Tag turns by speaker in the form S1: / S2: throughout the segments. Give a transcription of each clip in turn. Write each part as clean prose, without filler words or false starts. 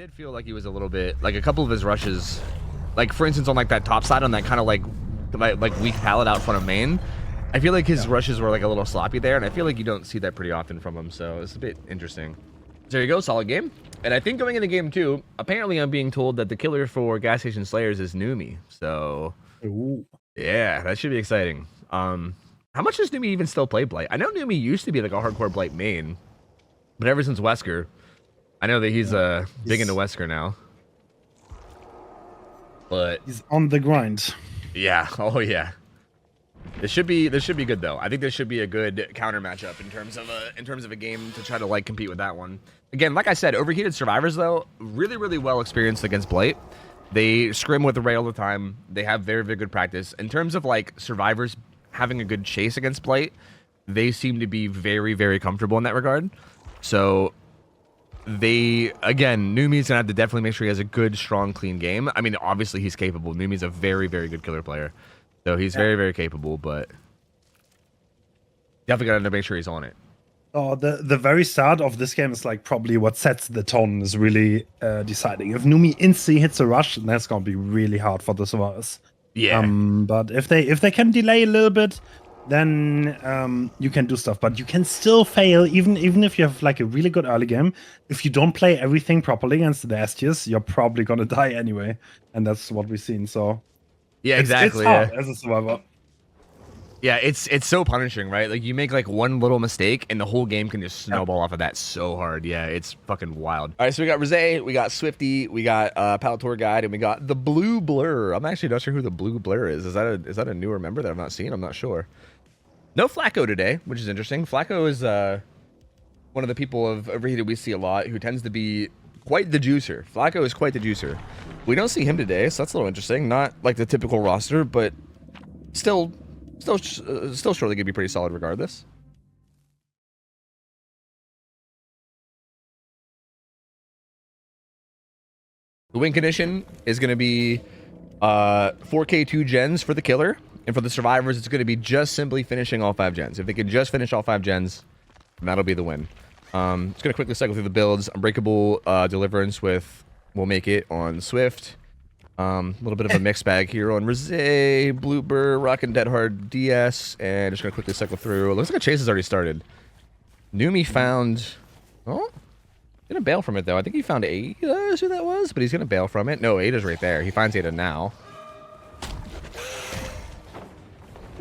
S1: did feel like he was a little bit, like a couple of his rushes, like for instance on like that top side on that kind of like weak pallet out front of main. I feel like his rushes were like a little sloppy there, and I feel like you don't see that pretty often from him, so it's a bit interesting. So there you go, solid game. And I think going into game 2, apparently I'm being told that the killer for Gas Station Slayers is Numi. So yeah, that should be exciting. How much does Numi even still play Blight? I know Numi used to be like a hardcore Blight main, but ever since Wesker, I know that he's big into Wesker now. But
S2: he's on the grind.
S1: Yeah, oh yeah. This should be good though. I think this should be a good counter matchup in terms of a game to try to like compete with that one. Again, like I said, overheated survivors though, really well experienced against Blight. They scrim with the Ray all the time. They have very good practice. In terms of like survivors having a good chase against Blight, they seem to be very comfortable in that regard. So Numi's gonna have to definitely make sure he has a good, strong, clean game. I mean, obviously he's capable. Numi's a very good killer player. So he's very capable, but definitely gotta make sure he's on it.
S2: Oh, the very start of this game is like probably what sets the tone, is really deciding. If Numi instantly hits a rush, that's gonna be really hard for the survivors.
S1: Yeah.
S2: But if they can delay a little bit, then you can do stuff. But you can still fail, even if you have like a really good early game. If you don't play everything properly against the S tiers, you're probably gonna die anyway, and that's what we've seen. So
S1: yeah, exactly.
S2: It's hard as a survivor.
S1: Yeah, it's so punishing, right? Like you make like one little mistake and the whole game can just snowball off of that so hard. Yeah, it's fucking wild. All right, so we got Rosé, we got Swifty, we got Pallet Tour Guide, and we got the Blue Blur. I'm actually not sure who the Blue Blur is. Is that a newer member that I've not seen? I'm not sure. No Flacco today, which is interesting. Flacco is one of the people of Overheated we see a lot, who tends to be quite the juicer. Flacco is quite the juicer. We don't see him today, so that's a little interesting. Not like the typical roster, but still surely gonna be pretty solid regardless. The win condition is going to be 4K 2 gens for the killer, and for the survivors it's going to be just simply finishing all 5 gens. If they can just finish all 5 gens, that'll be the win. Just going to quickly cycle through the builds. Unbreakable Deliverance with We'll Make It on Swift. A little bit of a mixed bag here on Rosé, Blooper, Rockin' Dead Hard DS, and just gonna quickly cycle through. It looks like a chase has already started. Numi found, gonna bail from it though. I think he found Ada is who that was, but he's gonna bail from it. No, Ada's right there. He finds Ada now.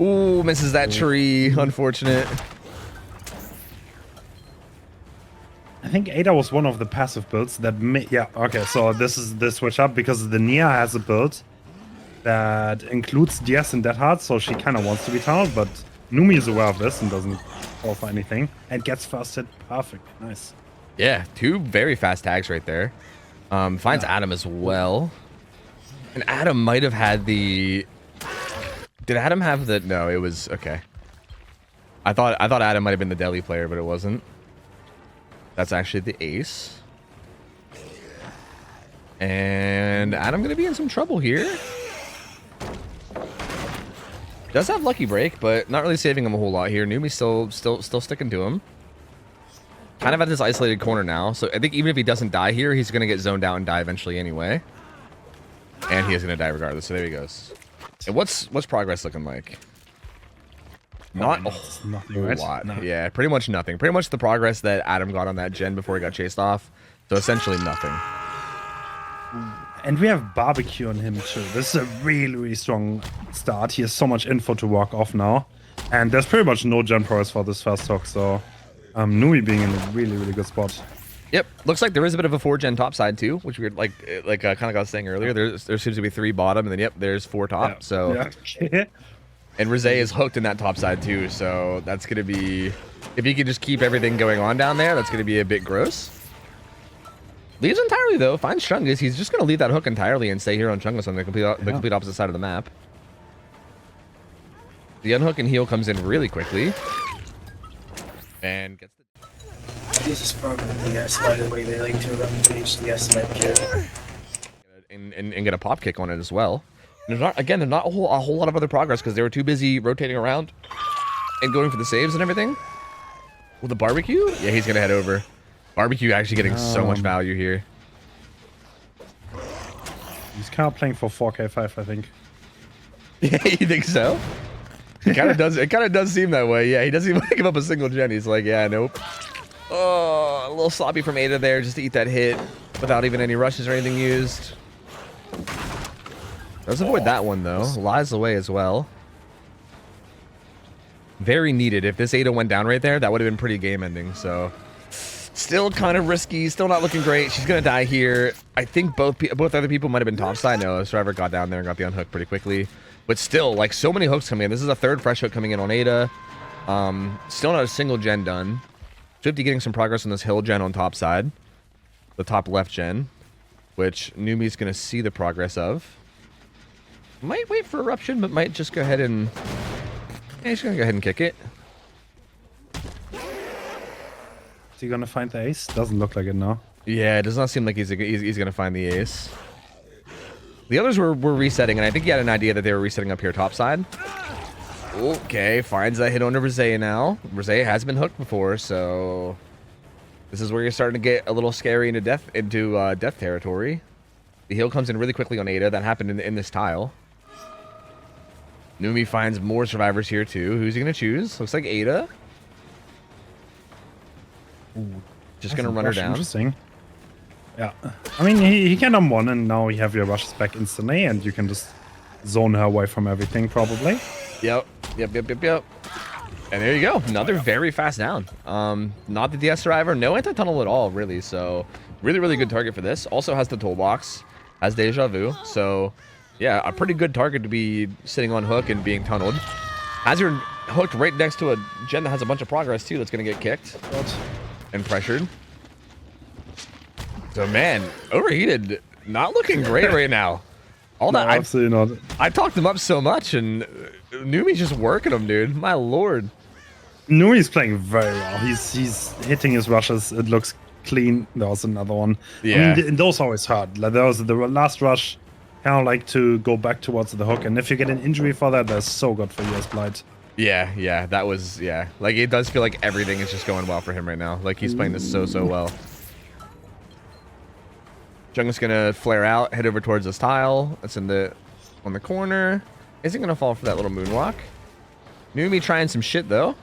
S1: Ooh, misses that tree. Unfortunate.
S2: I think Ada was one of the passive builds that okay, so this is the switch up because the Nia has a build that includes DS and Dead Hard, so she kind of wants to be tunneled, but Numi is aware of this and doesn't fall for anything and gets first hit perfect. Nice.
S1: Yeah, 2 very fast tags right there. Finds Adam as well. And Adam might have had the... Did Adam have the... No, it was... Okay. I thought Adam might have been the deli player, but it wasn't. That's actually the ace. And Adam gonna be in some trouble here. Does have lucky break, but not really saving him a whole lot here. Numi's still sticking to him. Kind of at this isolated corner now, so I think even if he doesn't die here, he's gonna get zoned out and die eventually anyway. And he is gonna die regardless. So there he goes. And what's progress looking like? Not a whole lot. No. Yeah, pretty much nothing. Pretty much the progress that Adam got on that gen before he got chased off. So essentially nothing.
S2: And we have barbecue on him too. This is a really strong start. He has so much info to walk off now. And there's pretty much no gen progress for this first talk, so Numi being in a really good spot.
S1: Yep, looks like there is a bit of a 4-gen top side too, which we like kind of got saying earlier. There seems to be 3 bottom, and then there's 4 top.
S2: Yeah.
S1: So
S2: Yeah.
S1: And Rosé is hooked in that top side too, so that's gonna be, if he can just keep everything going on down there, that's gonna be a bit gross. Leaves entirely though, finds Chungus. He's just gonna leave that hook entirely and stay here on Chungus on the complete opposite side of the map. The unhook and heal comes in really quickly. And gets the...
S3: This is probably the guys by the way they like to run the HDS kill.
S1: And get a pop kick on it as well. And there's not a whole lot of other progress because they were too busy rotating around and going for the saves and everything. With the barbecue? Yeah, he's gonna head over. Barbecue actually getting so much value here.
S2: He's kind of playing for 4k5, I think.
S1: Yeah, you think so? It kind of does. It kind of does seem that way. Yeah, he doesn't even give up a single gen. He's like, yeah, nope. Oh, a little sloppy from Ada there, just to eat that hit without even any rushes or anything used. Does avoid that one though. Lies away as well. Very needed. If this Ada went down right there, that would have been pretty game ending. So, still kind of risky. Still not looking great. She's gonna die here. I think both other people might have been topside. No, Survivor got down there and got the unhook pretty quickly. But still, like, so many hooks coming in. This is a third fresh hook coming in on Ada. Still not a single gen done. 50 getting some progress on this hill gen on top side. The top left gen. Which Numi's going to see the progress of. Might wait for eruption, but might just go ahead and... Yeah, he's going to go ahead and kick it.
S2: Is he gonna find the ace? Doesn't look like it now. Yeah,
S1: it does not seem like he's going to find the ace. The others were resetting, and I think he had an idea that they were resetting up here topside. Okay, finds that hit on Rosé now. Rosé has been hooked before, so this is where you're starting to get a little scary into death territory. The heal comes in really quickly on Ada. That happened in this tile. Numi finds more survivors here too. Who's he gonna choose? Looks like Ada. Just gonna run her down.
S2: Interesting. Yeah, I mean, he can one, and now you have your rushes back instantly, and you can just zone her away from everything, probably.
S1: Yep. And there you go. Another very fast down. Not the DS survivor, no anti-tunnel at all, really. So, really good target for this. Also has the toolbox, has deja vu. So, yeah, a pretty good target to be sitting on hook and being tunneled. Has your hooked right next to a gen that has a bunch of progress too. That's gonna get kicked and pressured. So man, overheated, not looking great right now. All that,
S2: no, absolutely not.
S1: I talked him up so much, and Numi's just working him, dude. My lord.
S2: Numi's playing very well. He's hitting his rushes. It looks clean. There was another one.
S1: Yeah.
S2: I mean, those always hurt. Like, there was the last rush, kind of like to go back towards the hook, and if you get an injury for that, that's so good for you as Blight.
S1: Yeah, that was, yeah. Like, it does feel like everything is just going well for him right now. Like, he's playing this so well. Jung's gonna flare out, head over towards this tile. That's on the corner. Isn't gonna fall for that little moonwalk. Numi trying some shit though.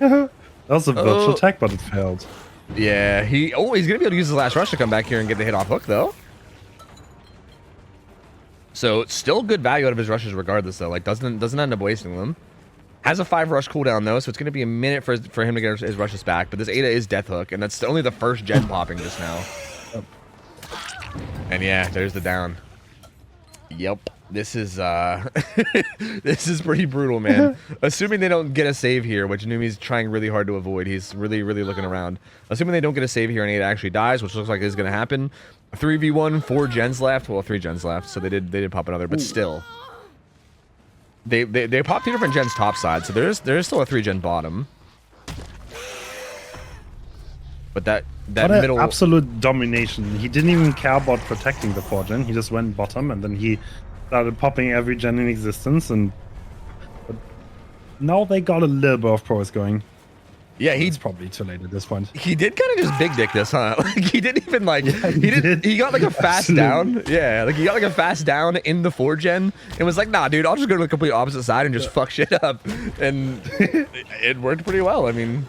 S2: That was a virtual attack, but it failed.
S1: Yeah, he's gonna be able to use his last rush to come back here and get the hit off hook though. So still good value out of his rushes regardless though. Like doesn't end up wasting them. Has a 5 rush cooldown though, so it's gonna be a minute for him to get his rushes back. But this Ada is death hook, and that's only the first gen popping just now. And yeah, there's the down. Yep. This is this is pretty brutal, man. Assuming they don't get a save here, which Numi's trying really hard to avoid. He's really looking around. Assuming they don't get a save here and Ada actually dies, which looks like is gonna happen. 3v1, 4 gens left. Well, 3 gens left, so they did pop another, but still. They popped 2 different gens topside, so there's still a 3 gen bottom. But that middle
S2: absolute domination. He didn't even care about protecting the 4 gen. He just went bottom, and then he started popping every gen in existence. And but now they got a little bit of progress going.
S1: Yeah,
S2: it's probably too late at this point.
S1: He did kind of just big dick this, huh? Like he didn't even like he got like a fast
S2: Absolutely.
S1: down. Yeah, like he got like a fast down in the 4 gen and was like, nah, dude, I'll just go to the complete opposite side and just fuck shit up. And it worked pretty well. I mean,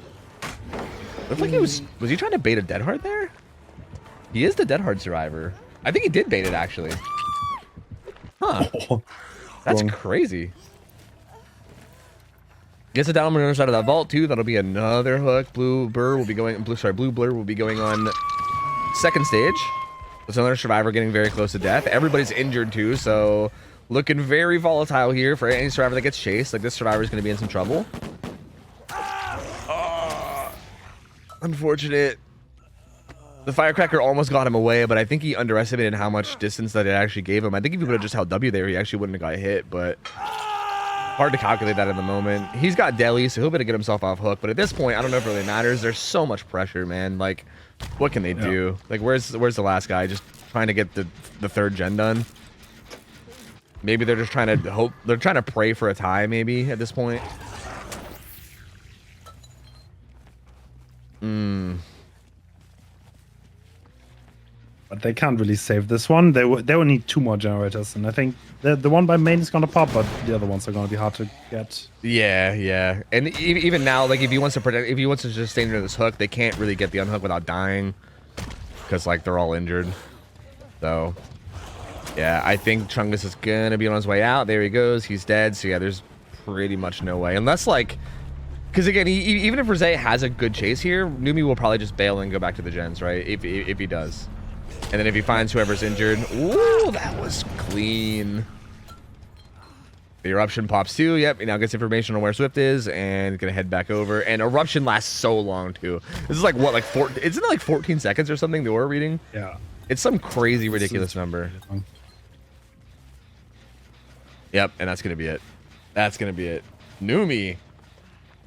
S1: looked like he was he trying to bait a dead hard there? He is the dead hard survivor. I think he did bait it actually. Huh.
S2: Oh,
S1: that's
S2: wrong.
S1: crazy. Gets it down on the other side of that vault too. That'll be another hook. Blue blur will be going on second stage. There's another survivor getting very close to death. Everybody's injured too, so looking very volatile here for any survivor that gets chased. Like this survivor is going to be in some trouble. Unfortunate. The firecracker almost got him away, but I think he underestimated how much distance that it actually gave him. I think if he would have just held W there, he actually wouldn't have got hit, but hard to calculate that in the moment. He's got deli, so he'll be able to get himself off hook, but at this point, I don't know if it really matters. There's so much pressure, man. Like, what can they do? Like, where's the last guy? Just trying to get the 3rd gen done? Maybe they're just trying to hope. They're trying to pray for a tie, maybe, at this point.
S2: But they can't really save this one. They will need 2 more generators, and I think the one by main is gonna pop, but the other ones are gonna be hard to get.
S1: Yeah, yeah. And even now, like if he wants to protect, if he wants to just stay near this hook, they can't really get the unhook without dying, because like they're all injured. So yeah, I think Chungus is gonna be on his way out. There he goes. He's dead. So yeah, there's pretty much no way, unless like, because again, even if Rose has a good chase here, Numi will probably just bail and go back to the gens, right? If he does. And then if he finds whoever's injured, ooh, that was clean. The eruption pops too. Yep, he now gets information on where Swift is and gonna head back over. And eruption lasts so long too. This is like what, like isn't it like 14 seconds or something? The aura reading.
S2: Yeah,
S1: it's some crazy ridiculous number. Yep, and that's gonna be it. That's gonna be it. Numi,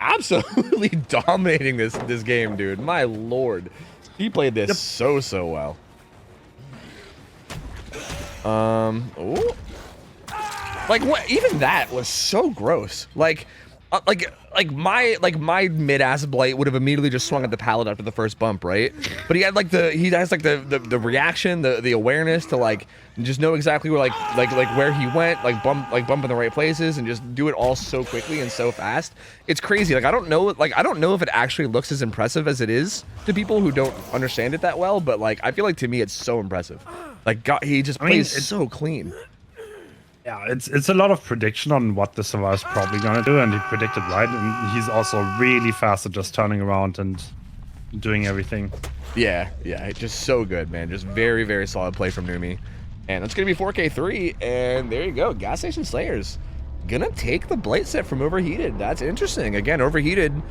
S1: absolutely dominating this game, dude. My lord, he played this so well. Ooh. Like what? Even that was so gross. Like my mid-ass Blight would have immediately just swung at the pallet after the first bump, right? But he has the reaction, the awareness to like just know exactly where like where he went, like bump in the right places, and just do it all so quickly and so fast. It's crazy. Like I don't know if it actually looks as impressive as it is to people who don't understand it that well, but like I feel like to me it's so impressive. Like God, he just plays so clean.
S2: Yeah, it's a lot of prediction on what the Survivor's probably gonna do, and he predicted right, and he's also really fast at just turning around and doing everything.
S1: Yeah, just so good, man. Just very solid play from Numi. And it's gonna be 4K3, and there you go. Gas Station Slayers gonna take the Blight set from Overheated. That's interesting. Again, Overheated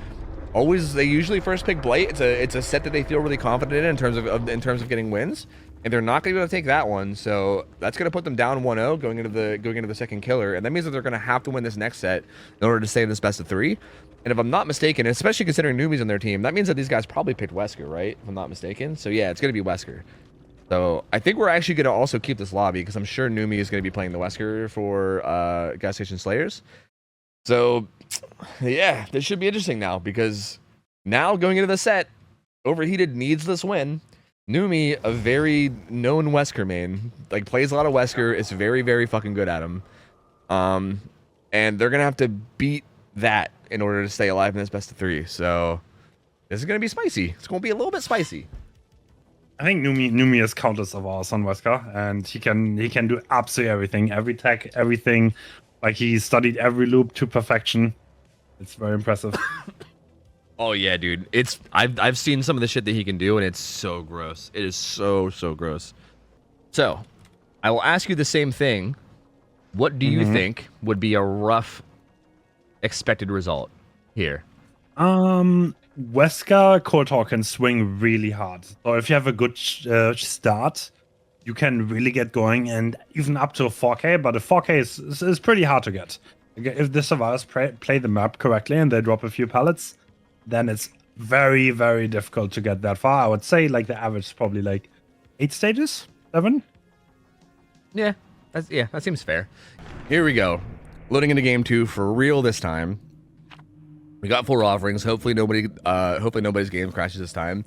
S1: they usually first pick Blight. It's a set that they feel really confident in terms of getting wins. And they're not going to be able to take that one, so that's going to put them down 1-0 going into the second killer, and that means that they're going to have to win this next set in order to stay in this best of 3. And if I'm not mistaken, especially considering Numi's on their team, that means that these guys probably picked Wesker, right? If I'm not mistaken. So yeah, it's going to be Wesker. So I think we're actually going to also keep this lobby because I'm sure Numi is going to be playing the Wesker for Gas Station Slayers. So yeah, this should be interesting now because now going into the set, Overheated needs this win. Numi, a very known Wesker main, like plays a lot of Wesker, is very fucking good at him. And they're gonna have to beat that in order to stay alive in this best of 3. So this is gonna be spicy. It's gonna be a little bit spicy.
S2: I think Numi is Countess of ours on Wesker, and he can do absolutely everything, every tech, everything. Like he studied every loop to perfection. It's very impressive.
S1: Oh yeah, dude. I've seen some of the shit that he can do, and it's so gross. It is so gross. So, I will ask you the same thing. What do you think would be a rough expected result here?
S2: Wesker Kotor can swing really hard. So if you have a good start, you can really get going, and even up to a 4K. But a 4K is pretty hard to get. If the survivors play the map correctly and they drop a few pallets, then it's very difficult to get that far. I would say like the average is probably like 8 stages, 7.
S1: Yeah, that seems fair. Here we go, loading into game 2 for real this time. We got 4 offerings. Hopefully nobody's game crashes this time.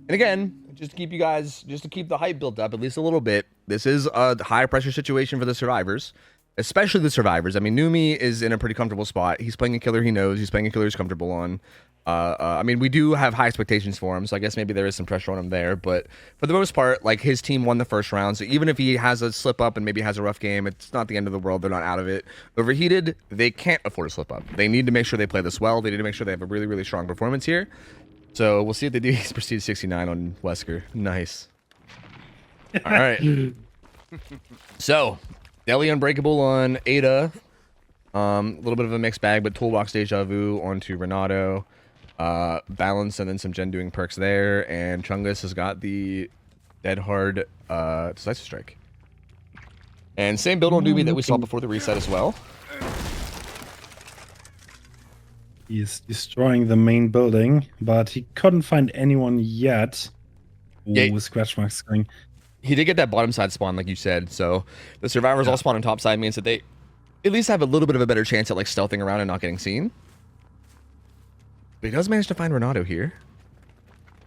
S1: And again, just to keep the hype built up at least a little bit. This is a high pressure situation for the survivors. Especially the survivors. I mean, Numi is in a pretty comfortable spot. He's playing a killer he knows. He's playing a killer he's comfortable on. I mean, we do have high expectations for him, so I guess maybe there is some pressure on him there. But for the most part, like, his team won the first round, so even if he has a slip up and maybe has a rough game, it's not the end of the world. They're not out of it. Overheated, they can't afford to slip up. They need to make sure they play this well. They need to make sure they have a really strong performance here. So we'll see if they do. He's Prestige 69 on Wesker. Nice. All right. So, Deli Unbreakable on Ada. A little bit of a mixed bag, but Toolbox Deja Vu onto Renato. Balance and then some gen doing perks there. And Chungus has got the Dead Hard Decisive Strike. And same build on Doobie that we saw before the reset as well.
S2: He's destroying the main building, but he couldn't find anyone yet.
S1: Yeah.
S2: With scratch marks going.
S1: He did get that bottom side spawn, like you said. So the survivors all spawn on top side means that they at least have a little bit of a better chance at like stealthing around and not getting seen. But he does manage to find Renato here.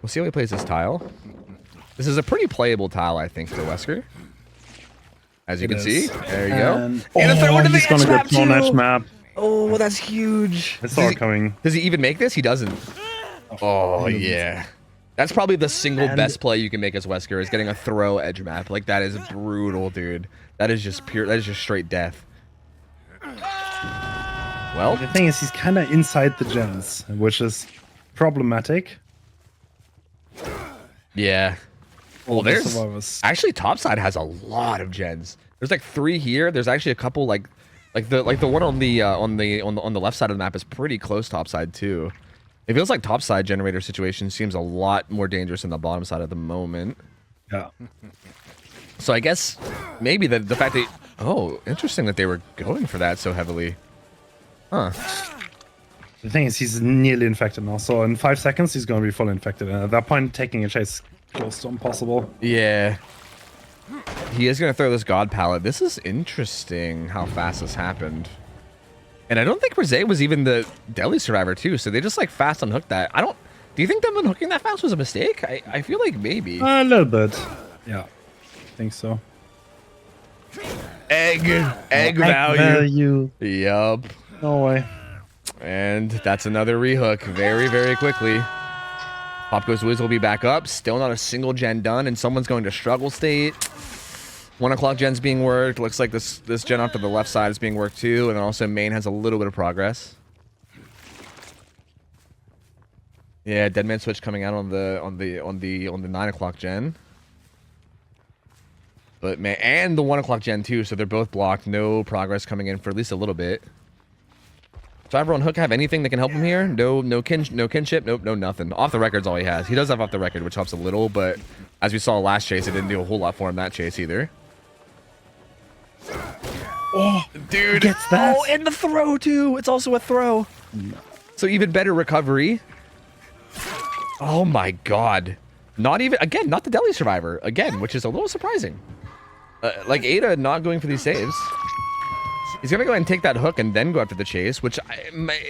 S1: We'll see how he plays this tile. This is a pretty playable tile, I think, for Wesker. As you
S2: It
S1: can
S2: is.
S1: see. There you go.
S2: And,
S1: And a throw into the
S2: he's gonna
S1: edge
S2: get
S1: map,
S2: thrown
S1: too.
S2: edge map.
S1: Oh, that's huge.
S2: I saw it coming.
S1: Does he even make this? He doesn't. Oh, yeah. That's probably the single best play you can make as Wesker is getting a throw edge map. Like, that is brutal, dude. That is just pure, that is just straight death. Well,
S2: The thing is, he's kind of inside the gens, which is problematic.
S1: yeah. Well,
S2: The
S1: there's
S2: survivors.
S1: actually topside has a lot of gens. There's like 3 here. There's actually a couple like the one on the left side of the map is pretty close topside too. It feels like topside generator situation seems a lot more dangerous than the bottom side at the moment.
S2: Yeah.
S1: So I guess maybe the fact that interesting that they were going for that so heavily. Huh.
S2: The thing is, he's nearly infected now. So in 5 seconds, he's going to be fully infected. And at that point, taking a chase close to impossible.
S1: Yeah. He is going to throw this God Pallet. This is interesting how fast this happened. And I don't think Rose was even the deli survivor too, so they just like fast unhooked that. Do you think them unhooking that fast was a mistake? I feel like maybe.
S2: A little bit. Yeah. I think so.
S1: Egg value. Yup.
S2: No way.
S1: And that's another rehook very, very quickly. Pop Goes Wiz will be back up. Still not a single gen done, and someone's going to struggle state. 1 o'clock gen's being worked. Looks like this gen off to the left side is being worked too, and then also main has a little bit of progress. Yeah, Deadman switch coming out on the 9 o'clock gen. But man, and the 1 o'clock gen too, so they're both blocked. No progress coming in for at least a little bit. Survivor on hook have anything that can help him here? No kinship, nope, no nothing. Off the record's all he has. He does have off the record, which helps a little, but as we saw last chase, it didn't do a whole lot for him that chase either.
S2: Oh,
S1: dude,
S2: gets that.
S1: Oh, and the throw too. It's also a throw. So even better recovery. Oh my god. Not the deli survivor again, which is a little surprising. Like Ada not going for these saves. He's going to go ahead and take that hook and then go after the chase, which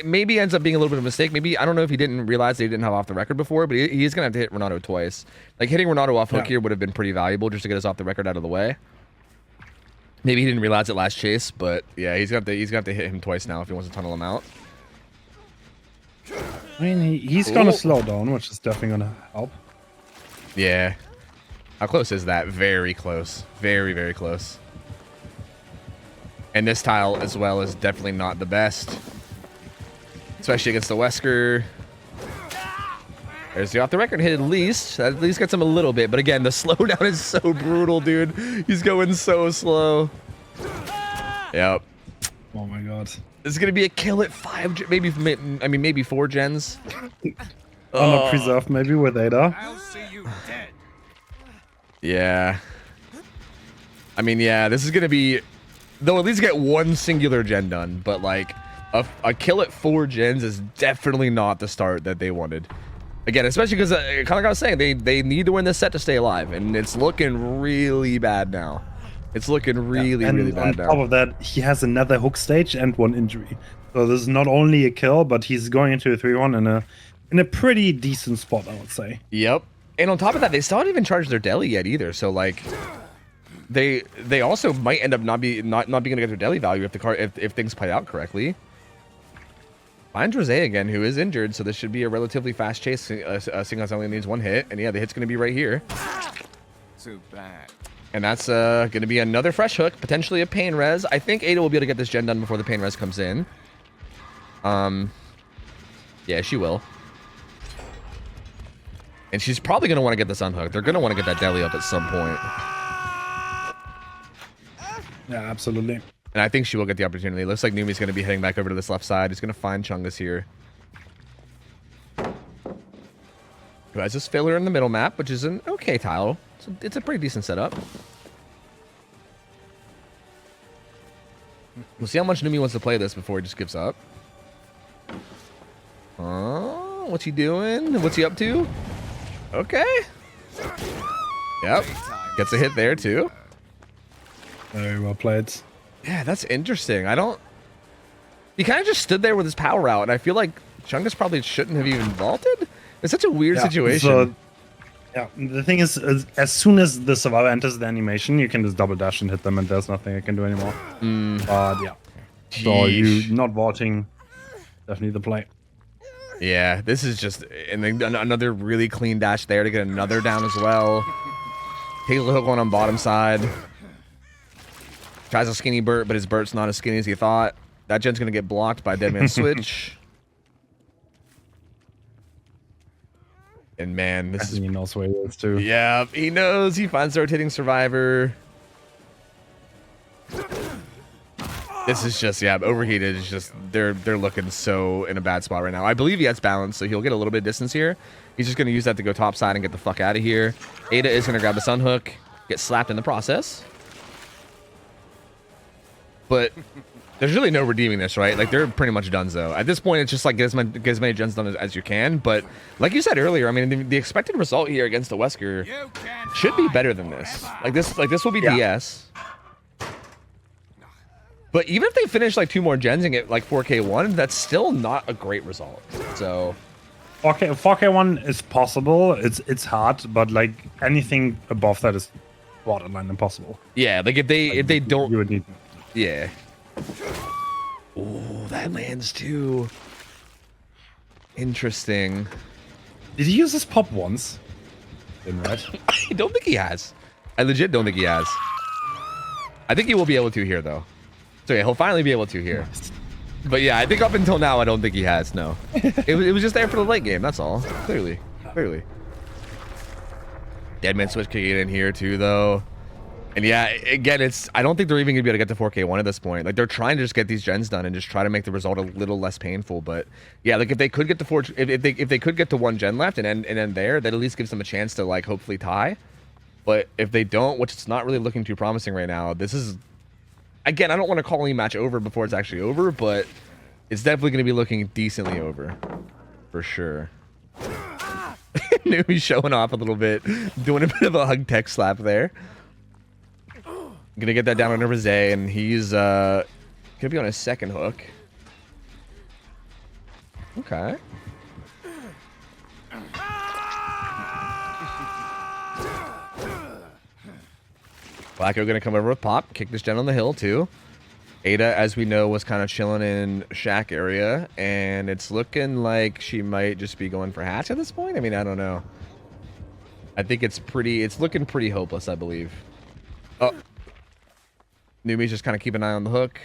S1: maybe ends up being a little bit of a mistake. Maybe, I don't know if he didn't realize that he didn't have off the record before, but he's going to have to hit Renato twice. Like, hitting Renato off hook here would have been pretty valuable just to get us off the record out of the way. Maybe he didn't realize it last chase, but yeah, he's going to have to hit him twice now if he wants to tunnel him out.
S2: I mean, he's going to slow down, which is definitely going to help.
S1: Yeah. How close is that? Very close. Very, very close. And this tile as well is definitely not the best. Especially against the Wesker. There's the off the record hit at least. That at least gets him a little bit. But again, the slowdown is so brutal, dude. He's going so slow. Yep.
S2: Oh my god.
S1: This is going to be a kill at 5, maybe 4 gens.
S2: Not preserved maybe with Ada.
S4: I'll see you dead.
S1: Yeah. I mean, yeah, this is going to be... They'll at least get 1 singular gen done, but like a kill at 4 gens is definitely not the start that they wanted. Again, especially because kind of like I was saying, they need to win this set to stay alive, and it's looking really bad now. It's looking really bad now.
S2: On top of that, he has another hook stage and 1 injury. So this is not only a kill, but he's going into a 3-1 in a pretty decent spot, I would say.
S1: Yep. And on top of that, they still haven't even charged their deli yet either. So like. They also might end up not being able to get their deli value if things play out correctly. Finds Rose again, who is injured, so this should be a relatively fast chase. Seeing as only needs 1 hit, and yeah, the hit's going to be right here.
S4: Too bad.
S1: And that's going to be another fresh hook, potentially a pain res. I think Ada will be able to get this gen done before the pain res comes in. Yeah, she will. And she's probably going to want to get this unhooked. They're going to want to get that deli up at some point.
S2: Yeah, absolutely.
S1: And I think she will get the opportunity. Looks like Numi's going to be heading back over to this left side. He's going to find Chungus here. Who has this filler in the middle map, which is an okay tile. So it's a pretty decent setup. We'll see how much Numi wants to play this before he just gives up. Oh, what's he doing? What's he up to? Okay. Yep. Gets a hit there, too.
S2: Very well played.
S1: Yeah, that's interesting. He kind of just stood there with his power out, and I feel like Chungus probably shouldn't have even vaulted. It's such a weird situation.
S2: So Yeah, the thing is, as soon as the survivor enters the animation, you can just double dash and hit them, and there's nothing I can do anymore. But yeah, so you not vaulting, definitely the play.
S1: Yeah, this is just, and then another really clean dash there to get another down as well. Take a hook on bottom side. Tries a skinny Burt, but his Burt's not as skinny as he thought. That gen's gonna get blocked by Dead Man Switch. And man, this is...
S2: He knows where he is too.
S1: Yeah, he knows. He finds the rotating survivor. This is just, yeah, overheated. It's just, they're looking so in a bad spot right now. I believe he has balance, so he'll get a little bit of distance here. He's just going to use that to go top side and get the fuck out of here. Ada is going to grab the sun hook, get slapped in the process. But there's really no redeeming this, right? Like, they're pretty much done, though. At this point, it's just like get as many gens done as you can. But like you said earlier, I mean, the expected result here against the Wesker should be better than this. Like this will be DS. But even if they finish like 2 more gens and get like 4K1, that's still not a great result. So
S2: 4K1 is possible. It's hard, but like anything above that is borderline impossible.
S1: yeah, like if they don't,
S2: you would need.
S1: yeah. Oh, that lands too. Interesting.
S2: Did he use his pop once? Didn't, right?
S1: I don't think he has. I legit don't think he has. I think he will be able to here though. So yeah, he'll finally be able to here. But yeah, I think up until now, I don't think he has. No, it was just there for the late game. That's all. Clearly. Deadman Switch can get in here too, though. And yeah, again, I don't think they're even gonna be able to get to 4K1 at this point. Like they're trying to just get these gens done and just try to make the result a little less painful. But yeah, like if they could get to if they could get to 1 gen left and end there, that at least gives them a chance to like hopefully tie. But if they don't, which it's not really looking too promising right now, this is, again, I don't want to call any match over before it's actually over, but it's definitely going to be looking decently over, for sure. Newbie showing off a little bit, doing a bit of a hug tech slap there. Gonna get that down on Rose, and he's gonna be on his second hook. Okay. Blacko gonna come over with Pop, kick this gen on the hill too. Ada, as we know, was kind of chilling in shack area, and it's looking like she might just be going for hatch at this point. I mean, I don't know. I think it's looking pretty hopeless, I believe. Oh. Newbie's just kind of keep an eye on the hook.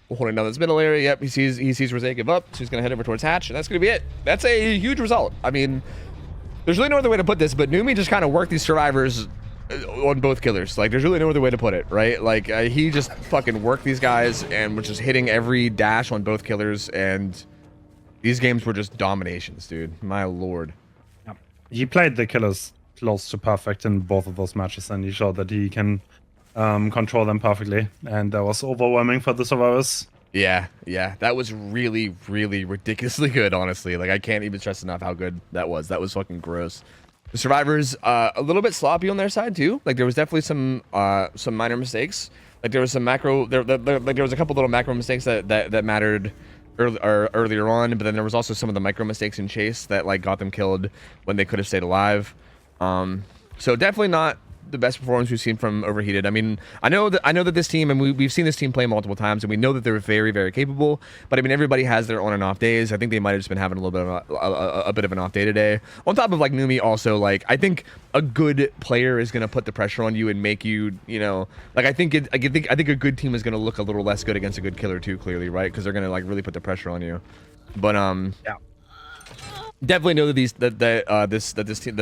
S1: Holding down this middle area. Yep, he sees Rose give up, so he's gonna head over towards hatch, and that's gonna be it. That's a huge result. I mean, there's really no other way to put this, but Newbie just kind of worked these survivors on both killers. Like, there's really no other way to put it, right? Like, he just fucking worked these guys and was just hitting every dash on both killers, and these games were just dominations, dude. My lord.
S2: Yeah. He played the killers close to perfect in both of those matches, and he showed that he can control them perfectly, and that was overwhelming for the survivors.
S1: Yeah, that was really, really ridiculously good, honestly. Like, I can't even stress enough how good that was. That was fucking gross. The survivors, a little bit sloppy on their side too. Like, there was definitely some minor mistakes. Like, there was some macro, like there was a couple little macro mistakes that mattered earlier on, but then there was also some of the micro mistakes in chase that like got them killed when they could have stayed alive. So definitely not the best performance we've seen from Overheated. I mean, I know that this team, and we've seen this team play multiple times, and we know that they're very, very capable. But I mean, everybody has their on and off days. I think they might have just been having a little bit of a bit of an off day today. On top of like Numi, also like I think a good player is gonna put the pressure on you and make you, you know, like I think a good team is gonna look a little less good against a good killer too. Clearly, right? Because they're gonna like really put the pressure on you. But
S2: yeah.
S1: Definitely know that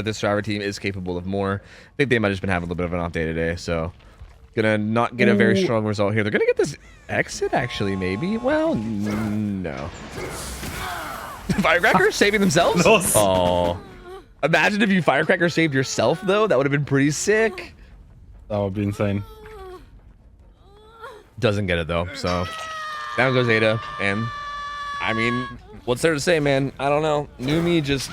S1: this survivor team is capable of more. I think they might have just been having a little bit of an off day today, so gonna not get a very strong result here. They're gonna get this exit, actually, maybe. Well, no. Firecracker saving themselves?
S2: No.
S1: Oh, imagine if you Firecracker saved yourself, though. That would have been pretty sick.
S2: That would be insane.
S1: Doesn't get it though. So down goes Ada, and I mean, what's there to say, man? I don't know. Numi just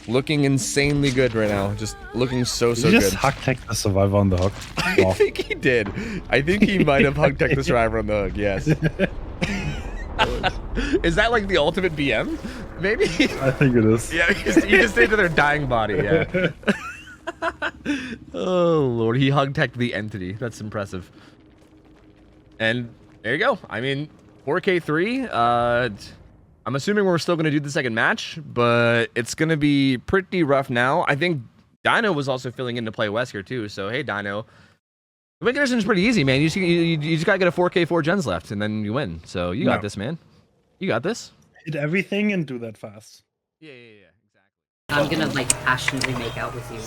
S1: looking insanely good right now. Just looking so
S2: Did you
S1: good.
S2: just hug-tech the survivor on the hook?
S1: I think he did. I think he might have hug-tech the survivor on the hook, yes. Is that like the ultimate BM? Maybe?
S2: I think it is.
S1: Yeah, you just stay to their dying body, yeah. Oh lord, he hug teched the entity. That's impressive. And there you go. I mean, 4K3. I'm assuming we're still gonna do the second match, but it's gonna be pretty rough now. I think Dino was also filling in to play Wesker too. So hey, Dino. The win condition is pretty easy, man. You just gotta get a 4K 4 gens left, and then you win. So you got this, man. You got this.
S2: Hit everything and do that fast.
S1: Yeah, exactly.
S5: I'm gonna like passionately make out with you.